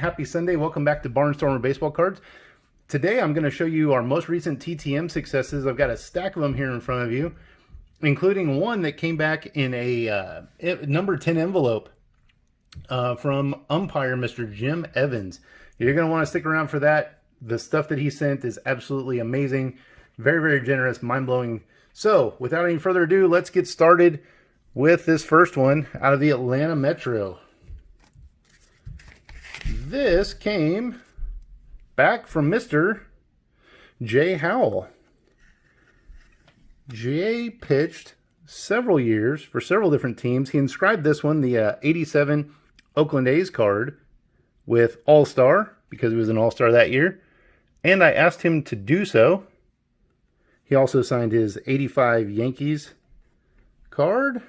Happy Sunday. Welcome back to Barnstormer Baseball Cards. Today I'm going to show you our most recent TTM successes. I've got a stack of them here in front of you, including one that came back in a number 10 envelope from Umpire, Mr. Jim Evans. You're going to want to stick around for that. The stuff that he sent is absolutely amazing. Very, very generous, mind-blowing. So, without any further ado, let's get started with this first one out of the Atlanta Metro. This came back from Mr. Jay Howell. Jay pitched several years for several different teams. He inscribed this one, the 87 Oakland A's card, with All-Star, because he was an All-Star that year. And I asked him to do so. He also signed his 85 Yankees card.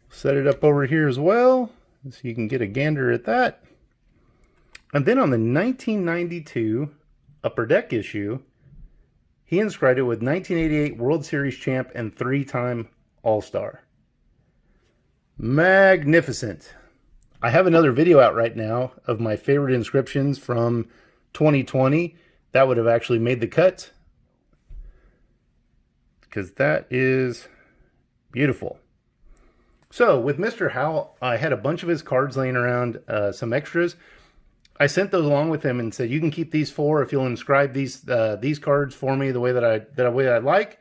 Set it up over here as well, so you can get a gander at that. And then on the 1992 Upper Deck issue, he inscribed it with 1988 World Series champ and 3-time All-Star. Magnificent. I have another video out right now of my favorite inscriptions from 2020. That would have actually made the cut, because that is beautiful. So with Mr. Howell, I had a bunch of his cards laying around, some extras. I sent those along with him and said, you can keep these 4 if you'll inscribe these cards for me the way that I like.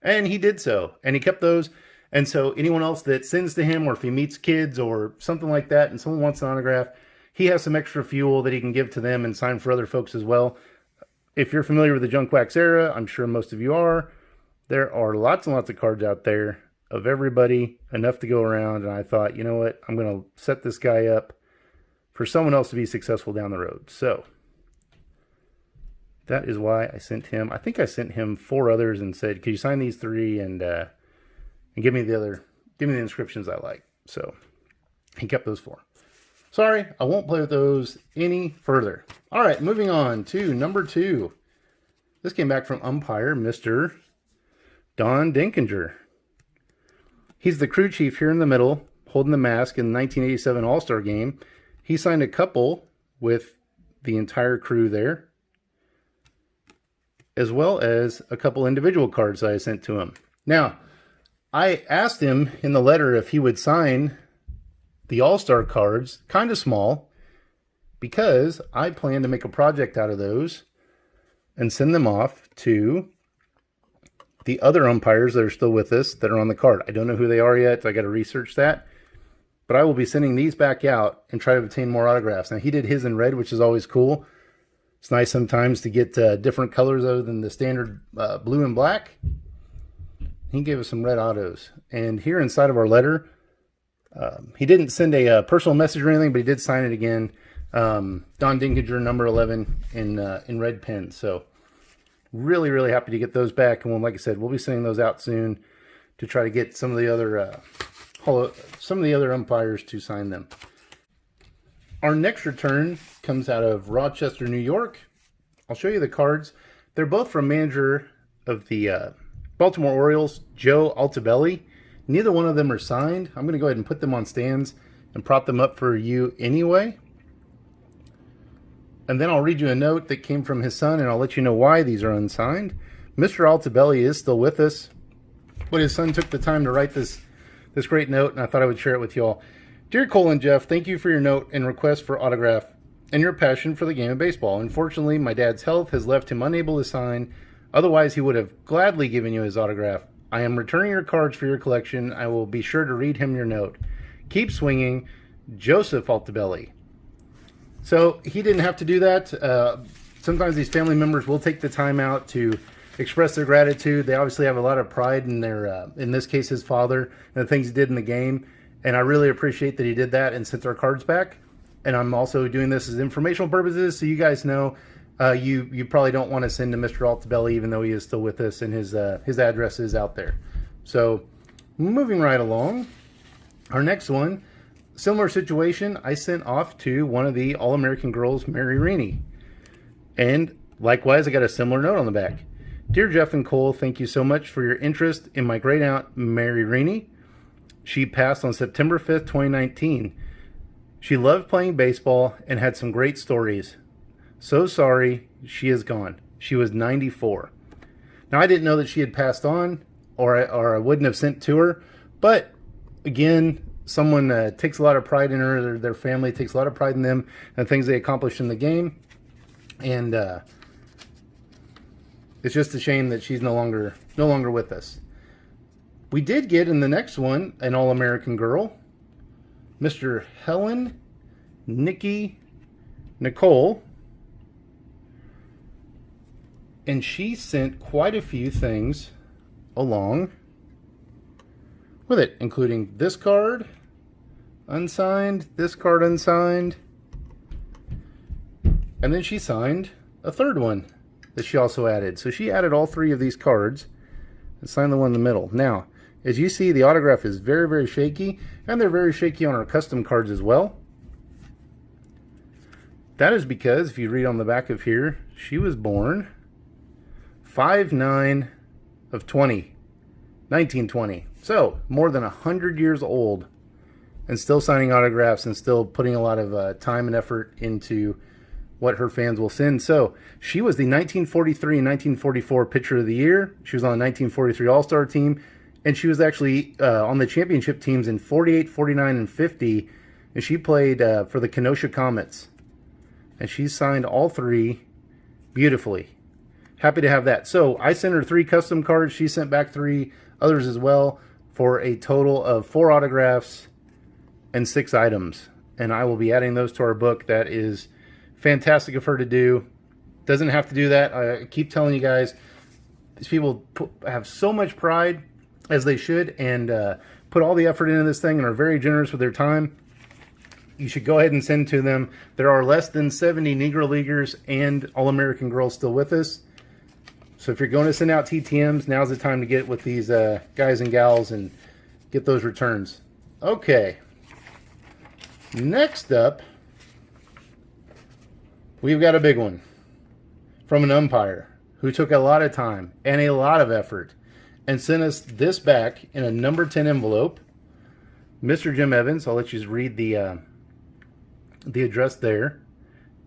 And he did so, and he kept those. And so anyone else that sends to him, or if he meets kids or something like that and someone wants an autograph, he has some extra fuel that he can give to them and sign for other folks as well. If you're familiar with the Junk Wax era, I'm sure most of you are, there are lots and lots of cards out there of everybody, enough to go around. And I thought, you know what, I'm going to set this guy up for someone else to be successful down the road. So that is why I sent him. I think I sent him 4 others and said, "Could you sign these 3 and give me the inscriptions I like?" So he kept those 4. Sorry, I won't play with those any further. All right, moving on to number 2. This came back from Umpire, Mr. Don Dinkinger. He's the crew chief here in the middle, holding the mask in the 1987 All-Star game. He signed a couple with the entire crew there, as well as a couple individual cards that I sent to him. Now, I asked him in the letter if he would sign the All-Star cards, kind of small, because I plan to make a project out of those and send them off to the other umpires that are still with us that are on the card. I don't know who they are yet. I got to research that. But I will be sending these back out and try to obtain more autographs. Now, he did his in red, which is always cool. It's nice sometimes to get different colors other than the standard blue and black. He gave us some red autos. And here inside of our letter, he didn't send a personal message or anything, but he did sign it again. Don Dinkinger, number 11, in red pen. So really, really happy to get those back. And like I said, we'll be sending those out soon to try to get some of the other umpires to sign them. Our next return comes out of Rochester, New York. I'll show you the cards. They're both from manager of the Baltimore Orioles, Joe Altobelli. Neither one of them are signed. I'm going to go ahead and put them on stands and prop them up for you anyway. And then I'll read you a note that came from his son, and I'll let you know why these are unsigned. Mr. Altobelli is still with us, but his son took the time to write this great note, and I thought I would share it with you all. Dear Cole and Jeff, thank you for your note and request for autograph and your passion for the game of baseball. Unfortunately, my dad's health has left him unable to sign. Otherwise, he would have gladly given you his autograph. I am returning your cards for your collection. I will be sure to read him your note. Keep swinging, Joseph Altobelli. So he didn't have to do that. Sometimes these family members will take the time out to express their gratitude. They obviously have a lot of pride in their, in this case, his father, and the things he did in the game. And I really appreciate that he did that and sent our cards back. And I'm also doing this as informational purposes, so you guys know you probably don't want to send to Mr. Altobelli, even though he is still with us and his address is out there. So moving right along, our next one, similar situation, I sent off to one of the All-American girls, Mary Reaney. And likewise, I got a similar note on the back. Dear Jeff and Cole, thank you so much for your interest in my great aunt, Mary Reaney. She passed on September 5th, 2019. She loved playing baseball and had some great stories. So sorry, she is gone. She was 94. Now, I didn't know that she had passed on, or I wouldn't have sent to her. But again, someone takes a lot of pride in her. Their family takes a lot of pride in them and things they accomplished in the game. And it's just a shame that she's no longer with us. We did get in the next one an All-American girl, Mr. Helen Nikki Nicole. And she sent quite a few things along with it, including this card, unsigned, this card unsigned, and then she signed a third one that she also added. So she added all three of these cards and signed the one in the middle. Now, as you see, the autograph is very, very shaky, and they're very shaky on our custom cards as well. That is because, if you read on the back of here, she was born 5/9 of 1920. So, more than 100 years old, and still signing autographs and still putting a lot of time and effort into what her fans will send. So, she was the 1943 and 1944 Pitcher of the Year. She was on the 1943 All-Star team, and she was actually on the championship teams in 48, 49, and 50, and she played for the Kenosha Comets. And she signed all three beautifully. Happy to have that. So I sent her 3 custom cards. She sent back 3 others as well, for a total of 4 autographs and 6 items. And I will be adding those to our book. That is fantastic of her to do. Doesn't have to do that. I keep telling you guys, these people have so much pride, as they should, and put all the effort into this thing and are very generous with their time. You should go ahead and send to them. There are less than 70 Negro Leaguers and All-American girls still with us. So if you're going to send out TTMs, now's the time to get with these guys and gals and get those returns. Okay. Next up, we've got a big one from an umpire who took a lot of time and a lot of effort and sent us this back in a number 10 envelope. Mr. Jim Evans, I'll let you read the address there.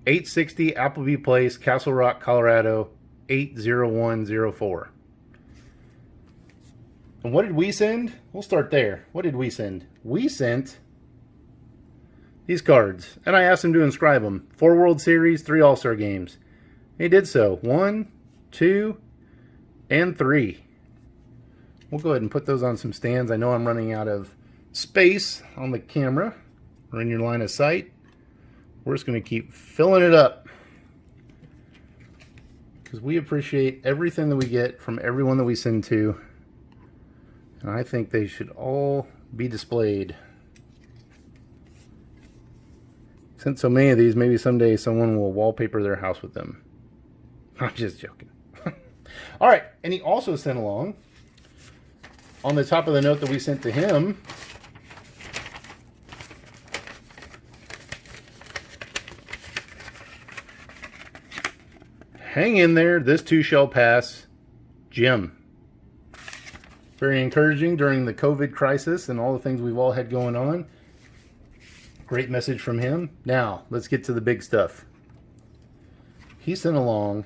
860 Appleby Place, Castle Rock, Colorado, 80104. And what did we send? We'll start there. What did we send? We sent these cards, and I asked him to inscribe them. 4 World Series, 3 All-Star games. He did so. 1, 2, and 3. We'll go ahead and put those on some stands. I know I'm running out of space on the camera or in your line of sight. We're just going to keep filling it up, because we appreciate everything that we get from everyone that we send to. And I think they should all be displayed. Since so many of these, maybe someday someone will wallpaper their house with them. I'm just joking. All right, and he also sent along, on the top of the note that we sent to him, hang in there, this too shall pass, Jim. Very encouraging during the COVID crisis and all the things we've all had going on. Great message from him. Now, let's get to the big stuff. He sent along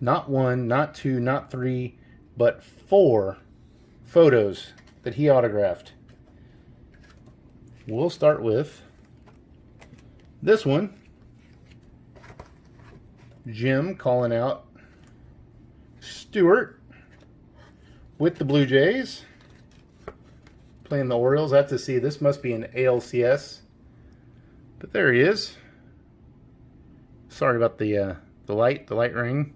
not 1, not 2, not 3, but 4 photos that he autographed. We'll start with this one. Jim calling out Stewart with the Blue Jays, playing the Orioles. I have to see, this must be an ALCS, but there he is. Sorry about the light ring.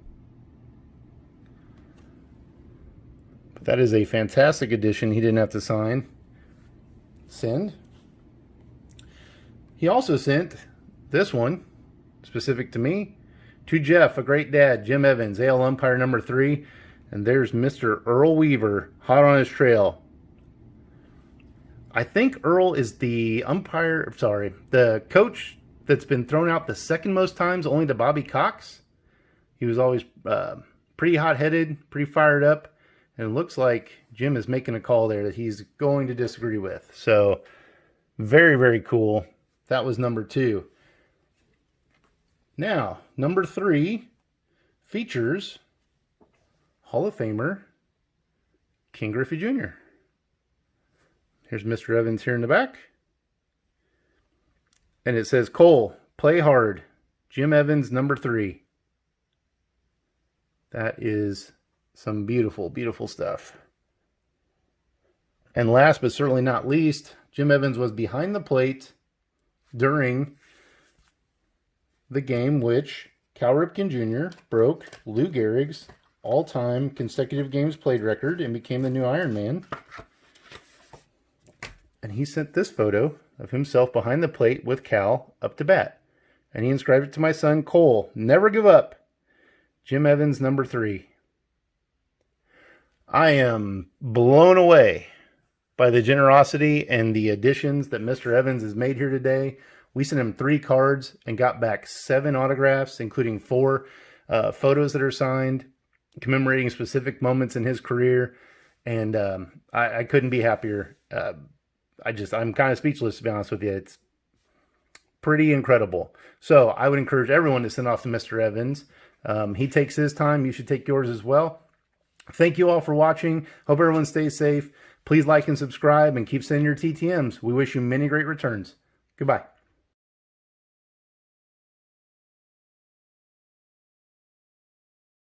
But that is a fantastic addition. He didn't have to sign. Send. He also sent this one, specific to me, to Jeff, a great dad, Jim Evans, AL umpire number 3. And there's Mr. Earl Weaver, hot on his trail. I think Earl is the the coach that's been thrown out the second most times, only to Bobby Cox. He was always pretty hot-headed, pretty fired up. And it looks like Jim is making a call there that he's going to disagree with. So, very, very cool. That was number 2. Now, number 3 features Hall of Famer King Griffey Jr. Here's Mr. Evans here in the back. And it says, Cole, play hard. Jim Evans, number 3. That is some beautiful, beautiful stuff. And last but certainly not least, Jim Evans was behind the plate during the game which Cal Ripken Jr. broke Lou Gehrig's all-time consecutive games played record and became the new Iron Man. And he sent this photo of himself behind the plate with Cal up to bat. And he inscribed it to my son, Cole, never give up. Jim Evans, number 3. I am blown away by the generosity and the additions that Mr. Evans has made here today. We sent him 3 cards and got back 7 autographs, including 4 photos that are signed, commemorating specific moments in his career. And I couldn't be happier. I'm kind of speechless, to be honest with you. It's pretty incredible. So I would encourage everyone to send off to Mr. Evans. He takes his time. You should take yours as well. Thank you all for watching. Hope everyone stays safe. Please like and subscribe and keep sending your TTMs. We wish you many great returns. Goodbye.